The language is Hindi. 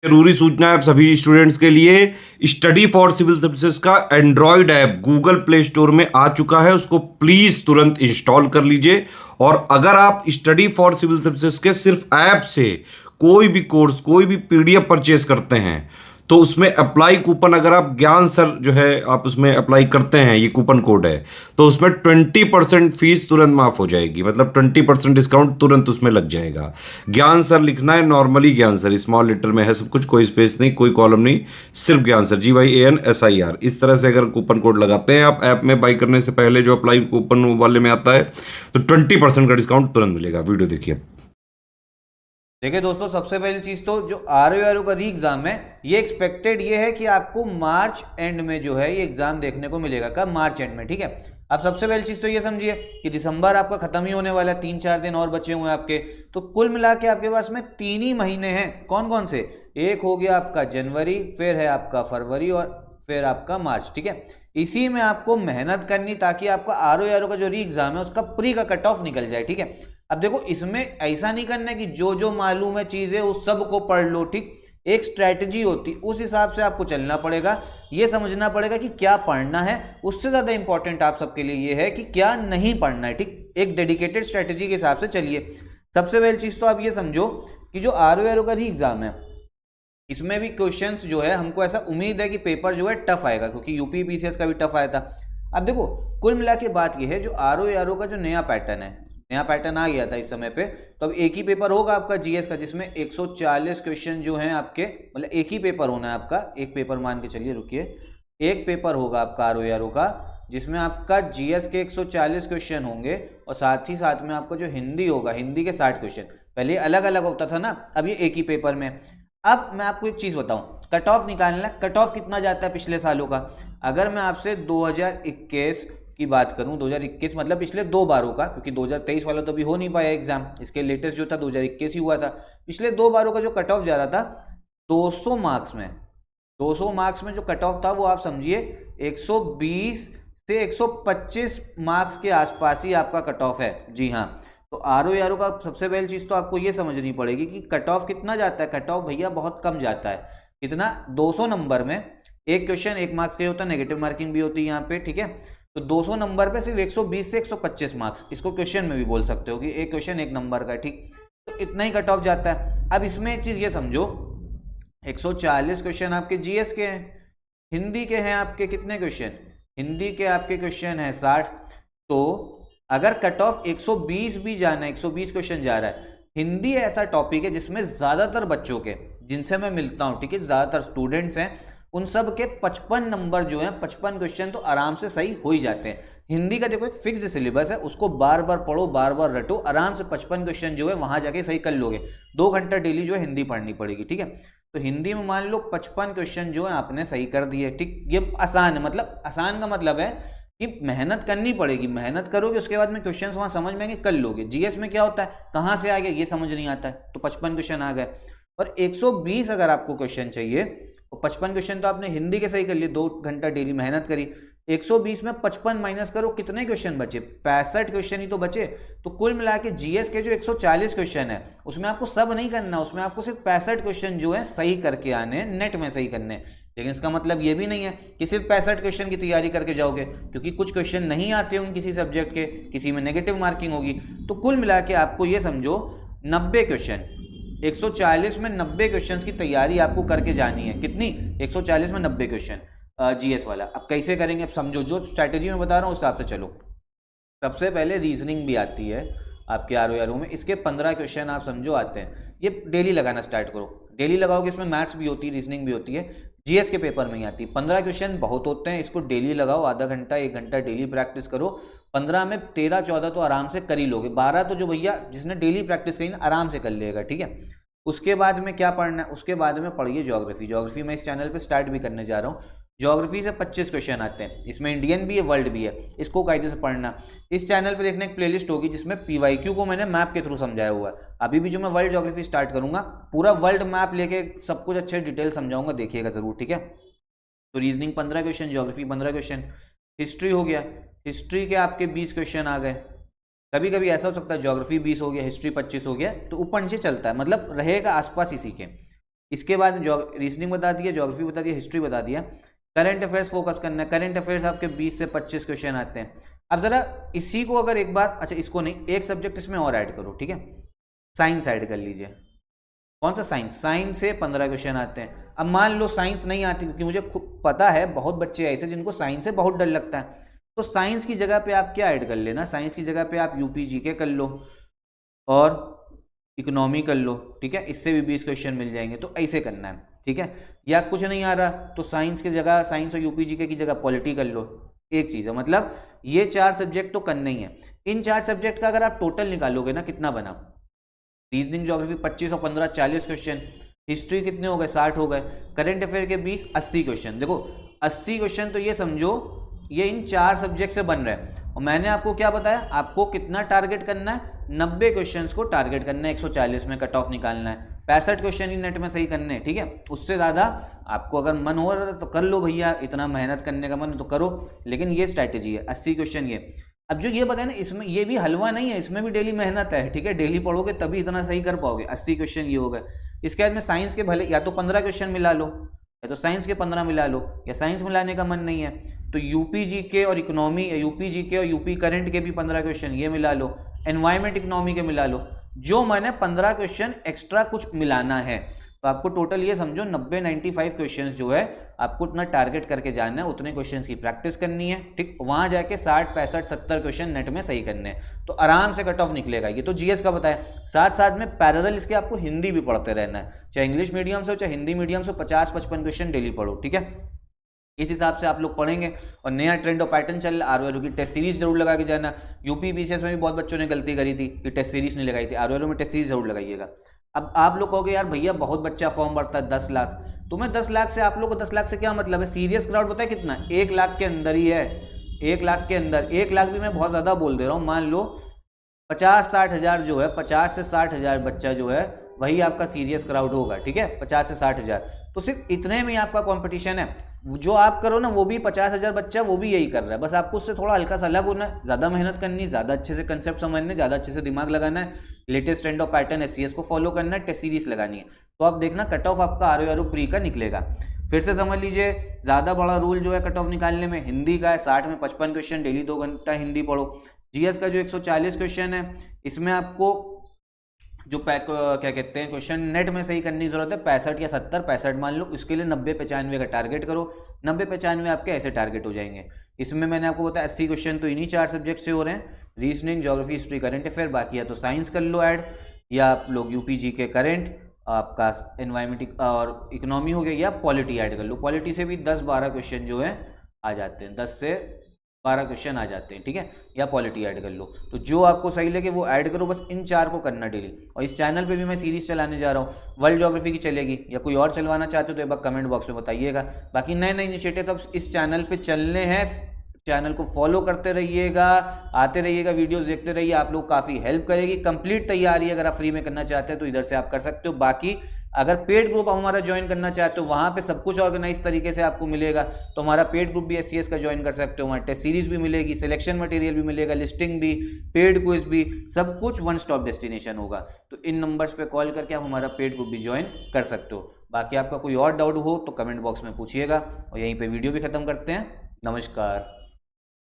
जरूरी सूचना है आप सभी स्टूडेंट्स के लिए। स्टडी फॉर सिविल सर्विसेज का Android app Google play store में आ चुका है, उसको प्लीज तुरंत इंस्टॉल कर लीजिए। और अगर आप स्टडी फॉर सिविल सर्विसेज के सिर्फ ऐप से कोई भी कोर्स, कोई भी पीडीएफ परचेस करते हैं तो उसमें अप्लाई कूपन, अगर आप ज्ञान सर जो है आप उसमें अप्लाई करते हैं, ये कूपन कोड है, तो उसमें 20% फीस तुरंत माफ हो जाएगी। मतलब 20% डिस्काउंट तुरंत उसमें लग जाएगा। ज्ञान सर लिखना है, नॉर्मली ज्ञान सर स्मॉल लेटर में है सब कुछ, कोई स्पेस नहीं, कोई कॉलम नहीं, सिर्फ ज्ञान सर GYANSIR। इस तरह से अगर कूपन कोड लगाते हैं आप ऐप में बाई करने से पहले, जो अप्लाई कूपन वाले में आता है, तो 20% का डिस्काउंट तुरंत मिलेगा। वीडियो देखिए। देखिए दोस्तों, सबसे पहली चीज तो जो ROE का री एग्जाम है, ये एक्सपेक्टेड ये है कि आपको मार्च एंड में जो है ये एग्जाम देखने को मिलेगा। कब? मार्च एंड में। ठीक है, अब सबसे पहली चीज तो ये समझिए कि दिसंबर आपका खत्म ही होने वाला है, 3-4 दिन और बचे हुए हैं आपके। तो कुल मिला के आपके पास में 3 ही महीने हैं। कौन कौन से? एक हो गया आपका जनवरी, फिर है आपका फरवरी और फिर आपका मार्च। ठीक है, इसी में आपको मेहनत करनी ताकि आपका ROE का जो री एग्जाम है उसका प्री का कट ऑफ निकल जाए। ठीक है, अब देखो इसमें ऐसा नहीं करना है कि जो जो मालूम है चीजें उस सब को पढ़ लो। ठीक, एक स्ट्रैटेजी होती, उस हिसाब से आपको चलना पड़ेगा। ये समझना पड़ेगा कि क्या पढ़ना है। उससे ज्यादा इंपॉर्टेंट आप सबके लिए ये है कि क्या नहीं पढ़ना है। ठीक, एक डेडिकेटेड स्ट्रैटेजी के हिसाब से चलिए। सबसे पहली चीज तो आप ये समझो कि जो ROE का री एग्जाम है, इसमें भी क्वेश्चंस जो है हमको ऐसा उम्मीद है कि पेपर जो है टफ आएगा, क्योंकि यूपी PCS का भी टफ आया था। अब देखो कुल मिला के बात ये है, जो ROE का जो नया पैटर्न है, नया पैटर्न आ गया था इस समय पे, तो अब एक ही पेपर होगा आपका GS का, जिसमें 140 क्वेश्चन जो हैं आपके, मतलब एक ही पेपर होना है आपका। एक पेपर मान के चलिए, रुकिए, एक पेपर होगा आपका ROE का, जिसमें आपका GS के 140 क्वेश्चन होंगे और साथ ही साथ में आपका जो हिंदी होगा, हिंदी के 60 क्वेश्चन। पहले अलग अलग होता था ना, अब ये एक ही पेपर में। अब मैं आपको एक चीज बताऊं, कट ऑफ निकालना। कट ऑफ कितना जाता है पिछले सालों का? अगर मैं आपसे 2021 की बात करूं, 2021 मतलब पिछले 2 बारों का, क्योंकि 2023 वाला तो अभी हो नहीं पाया एग्जाम, इसके लेटेस्ट जो था 2021 ही हुआ था। पिछले 2 बारों का जो कट ऑफ जा रहा था 200 मार्क्स में, 200 मार्क्स में जो कट ऑफ था वो आप समझिए 120 से 125 मार्क्स के आसपास ही आपका कट ऑफ है। जी हाँ, तो ROE का सबसे पहली चीज तो आपको ये समझनी पड़ेगी कि कट ऑफ कितना जाता है। कट ऑफ भैया बहुत कम जाता है। कितना? 200 नंबर में एक क्वेश्चन 1 मार्क्स का होता है, नेगेटिव मार्किंग भी होती है यहाँ पे। ठीक है, तो 200 नंबर पे सिर्फ 120 से 125 मार्क्स, इसको क्वेश्चन में भी बोल सकते हो कि एक क्वेश्चन 1 नंबर का। ठीक, तो इतना ही कट ऑफ जाता है। अब इसमें एक चीज ये समझो, 140 क्वेश्चन आपके GS के हैं, हिंदी के हैं आपके कितने क्वेश्चन? हिंदी के आपके क्वेश्चन है 60। तो अगर कट ऑफ 120 भी जाना है, 120 क्वेश्चन जा रहा है, हिंदी ऐसा टॉपिक है जिसमें ज्यादातर बच्चों के, जिनसे मैं मिलता हूं, ठीक है, ज्यादातर स्टूडेंट्स हैं, उन सब के 55 नंबर जो हैं, 55 क्वेश्चन तो आराम से सही हो ही जाते हैं। हिंदी का देखो एक फिक्स्ड सिलेबस है, उसको बार बार पढ़ो, बार बार रटो, आराम से 55 क्वेश्चन जो है वहां जाके सही कर लोगे। 2 घंटा डेली जो है हिंदी पढ़नी पड़ेगी। ठीक है, तो हिंदी में मान लो 55 क्वेश्चन जो है आपने सही कर दिए। ठीक, ये आसान है, मतलब आसान का मतलब है कि मेहनत करनी पड़ेगी, मेहनत करोगे उसके बाद में क्वेश्चंस वहां समझ में आएंगे, कर लोगे। GS में क्या होता है, कहां से आ गया ये समझ नहीं आता है, तो 55 क्वेश्चन आ गए। और 120 अगर आपको क्वेश्चन चाहिए, तो 55 क्वेश्चन तो आपने हिंदी के सही कर लिए, 2 घंटा डेली मेहनत करी। 120 में 55 माइनस करो, कितने क्वेश्चन बचे? 65 क्वेश्चन ही तो बचे। तो कुल मिला के GS के जो 140 क्वेश्चन है उसमें आपको सब नहीं करना, उसमें आपको सिर्फ 65 क्वेश्चन जो है सही करके आने, नेट में सही करने। लेकिन इसका मतलब ये भी नहीं है कि सिर्फ 65 क्वेश्चन की तैयारी करके जाओगे, क्योंकि कुछ क्वेश्चन नहीं आते होंगे किसी सब्जेक्ट के, किसी में नेगेटिव मार्किंग होगी। तो कुल मिला के आपको ये समझो 90 क्वेश्चन, 140 में 90 क्वेश्चन की तैयारी आपको करके जानी है। कितनी? 140 में 90 क्वेश्चन GS वाला। अब कैसे करेंगे, अब समझो, जो स्ट्रैटेजी मैं बता रहा हूँ उस हिसाब से चलो। सबसे पहले रीजनिंग भी आती है आपके ROE में, इसके 15 क्वेश्चन आप समझो आते हैं। ये डेली लगाना स्टार्ट करो, डेली लगाओगे, इसमें मैथ्स भी होती है, रीजनिंग भी होती है, GS के पेपर में ही आती है। 15 क्वेश्चन बहुत होते हैं, इसको डेली लगाओ, आधा घंटा 1 घंटा डेली प्रैक्टिस करो। 15 में 13-14 तो आराम से कर ही लोगे, 12 तो जो भैया जिसने डेली प्रैक्टिस करी ना आराम से कर लेगा। ठीक है, उसके बाद में क्या पढ़ना है? उसके बाद में पढ़िए ज्योग्राफी। ज्योग्राफी मैं इस चैनल पे स्टार्ट भी करने जा रहा हूँ। ज्योग्राफी से 25 क्वेश्चन आते हैं, इसमें इंडियन भी है, वर्ल्ड भी है, इसको कायदे से पढ़ना। इस चैनल पे देखने एक प्लेलिस्ट होगी जिसमें PYQ को मैंने मैप के थ्रू समझाया हुआ है। अभी भी जो मैं वर्ल्ड ज्योग्राफी स्टार्ट करूंगा, पूरा वर्ल्ड मैप लेके सब कुछ अच्छे डिटेल समझाऊंगा, देखिएगा जरूर। ठीक है, तो reasoning 15 question, geography 15 question, history हो गया, हिस्ट्री के आपके 20 क्वेश्चन आ गए। कभी कभी ऐसा हो सकता है ज्योग्राफी 20 हो गया, हिस्ट्री 25 हो गया, तो ऊपर नीचे चलता है, मतलब रहेगा आसपास इसी के। इसके बाद रीजनिंग बता दिया, ज्योग्राफी बता दिया, हिस्ट्री बता दिया। करंट अफेयर्स फोकस करना है। करंट अफेयर्स आपके 20 से 25 क्वेश्चन आते हैं। अब जरा इसी को अगर एक बार, अच्छा इसको नहीं, एक सब्जेक्ट इसमें और ऐड करो, ठीक है, साइंस ऐड कर लीजिए। कौन सा? साइंस। साइंस से 15 क्वेश्चन आते हैं। अब मान लो साइंस नहीं आती, क्योंकि मुझे खुद पता है बहुत बच्चे ऐसे जिनको साइंस से बहुत डर लगता है, तो साइंस की जगह पे आप क्या ऐड कर लेना, साइंस की जगह पे आप यूपी जीके कर लो और इकोनॉमी कर लो, ठीक है, इससे भी 20 क्वेश्चन मिल जाएंगे। तो ऐसे करना है, ठीक है। या कुछ नहीं आ रहा तो साइंस की जगह, साइंस और यूपी जीके की जगह पॉलिटी कर लो। एक चीज़ है, मतलब ये 4 सब्जेक्ट तो करना ही है। इन 4 सब्जेक्ट का अगर आप टोटल निकालोगे ना, कितना बना? रीजनिंग ज्योग्राफी 25 और 15 40 क्वेश्चन, हिस्ट्री कितने हो गए? 60 हो गए, करंट अफेयर के 20 80 क्वेश्चन। देखो 80 क्वेश्चन तो ये समझो ये इन 4 सब्जेक्ट से बन रहा है। और मैंने आपको क्या बताया, आपको कितना टारगेट करना है? 90 क्वेश्चंस को टारगेट करना है, 140 में कट ऑफ निकालना है, 65 क्वेश्चन ही नेट में सही करने हैं, ठीक है। उससे ज़्यादा आपको अगर मन हो रहा है तो कर लो भैया, इतना मेहनत करने का मन है तो करो, लेकिन ये स्ट्रैटेजी है। 80 क्वेश्चन ये। अब जो ये बताया ना, इसमें ये भी हलवा नहीं है, इसमें भी डेली मेहनत है, ठीक है, डेली पढ़ोगे तभी इतना सही कर पाओगे। 80 क्वेश्चन ये हो गए। इसके बाद में साइंस के भले या तो 15 क्वेश्चन मिला लो, या तो साइंस के 15 मिला लो, या साइंस मिलाने का मन नहीं है तो यूपी जीके और इकोनॉमी, या यूपी जीके और यूपी करंट के भी 15 क्वेश्चन ये मिला लो, एनवायरमेंट इकोनॉमी के मिला लो। जो मैंने 15 क्वेश्चन एक्स्ट्रा कुछ मिलाना है, तो आपको टोटल ये समझो 90-95 क्वेश्चंस जो है आपको उतना टारगेट करके जाना है, उतने क्वेश्चंस की प्रैक्टिस करनी है, ठीक। वहां जाके 60, 65, 70 क्वेश्चन नेट में सही करने हैं, तो आराम से कट ऑफ निकलेगा। ये तो जीएस का बताया। साथ साथ में पैरेलल इसके आपको हिंदी भी पढ़ते रहना है, चाहे इंग्लिश मीडियम से हो चाहे हिंदी मीडियम से, 50-55 क्वेश्चन डेली पढ़ो, ठीक है। इस हिसाब से आप लोग पढ़ेंगे। और नया ट्रेंड और पैटर्न चल रहा है, आरओआर की टेस्ट सीरीज जरूर लगा के जाना। यूपी बीसीएस में भी बहुत बच्चों ने गलती करी थी कि टेस्ट सीरीज नहीं लगाई थी, आरओआर में टेस्ट सीरीज जरूर लगाइएगा। अब आप लोग कहोगे यार भैया बहुत बच्चा फॉर्म भरता है, 10 लाख, तुम्हें 10 लाख से, आप लोग को 10 लाख से क्या मतलब है? सीरियस क्राउड पता है कितना? 1 लाख के अंदर ही है, 1 लाख के अंदर। 1 लाख भी मैं बहुत ज़्यादा बोल दे रहा हूँ। मान लो 50-60 हज़ार जो है, 50 से 60 हज़ार बच्चा जो है वही आपका सीरियस क्राउड होगा, ठीक है, 50 से 60 हज़ार। तो सिर्फ इतने में आपका कंपटीशन है। जो आप करो ना, वो भी 50 हज़ार बच्चा वो भी यही कर रहा है, बस आपको उससे थोड़ा हल्का सा अलग होना है, ज़्यादा मेहनत करनी, ज़्यादा अच्छे से कंसेप्ट समझने, ज़्यादा अच्छे से दिमाग लगाना है, latest trend of pattern SCS को फॉलो करना है, टेस्ट सीरीज लगानी है। तो आप देखना कट ऑफ आपका आरओआर प्री का निकलेगा। फिर से समझ लीजिए, ज़्यादा बड़ा रूल जो है कट ऑफ निकालने में हिंदी का है। 60 में 55 क्वेश्चन, डेली 2 घंटा हिंदी पढ़ो। जीएस का जो 140 क्वेश्चन है, इसमें आपको जो क्या कहते हैं क्वेश्चन नेट में सही करने की जरूरत है 65 या 70, 65 मान लो, इसके लिए 90-95 का टारगेट करो। 90-95 आपके ऐसे टारगेट हो जाएंगे। इसमें मैंने आपको बताया 80 क्वेश्चन तो इन्हीं 4 सब्जेक्ट से हो रहे हैं, reasoning, geography, history, current affair. बाकी या तो साइंस कर लो ऐड, या आप लोग यूपी जी के करंट, आपका एनवायरमेंट और इकोनॉमी हो गया, या पॉलिटी ऐड कर लो। पॉलिटी से भी 10-12 क्वेश्चन जो है आ जाते हैं, 10 से 12 क्वेश्चन आ जाते हैं, ठीक है, या पॉलिटी ऐड कर लो। तो जो आपको सही लगे वो ऐड करो, बस इन 4 को करना डेली। और इस चैनल पे भी मैं सीरीज चलाने जा रहा हूँ, वर्ल्ड ज्योग्राफी की चलेगी, या कोई और चलवाना चाहते हो तो एक बार कमेंट बॉक्स में बताइएगा। बाकी नए नए इनिशिएटिव्स अब इस चैनल पे चलने हैं, चैनल को फॉलो करते रहिएगा, आते रहिएगा, वीडियोस देखते रहिए, आप लोग काफ़ी हेल्प करेगी। कंप्लीट तैयारी अगर आप फ्री में करना चाहते हैं तो इधर से आप कर सकते हो। बाकी अगर पेड ग्रुप आप हमारा ज्वाइन करना चाहते हो, वहाँ पे सब कुछ ऑर्गेनाइज तरीके से आपको मिलेगा, तो हमारा पेड ग्रुप भी एससीएस का ज्वाइन कर सकते हो। वहाँ टेस्ट सीरीज भी मिलेगी, सिलेक्शन मटेरियल भी मिलेगा, लिस्टिंग भी, पेड क्विज भी, सब कुछ वन स्टॉप डेस्टिनेशन होगा। तो इन नंबर्स पे कॉल करके आप हमारा पेड ग्रुप भी ज्वाइन कर सकते हो। बाकी आपका कोई और डाउट हो तो कमेंट बॉक्स में पूछिएगा, और यहीं पर वीडियो भी खत्म करते हैं। नमस्कार।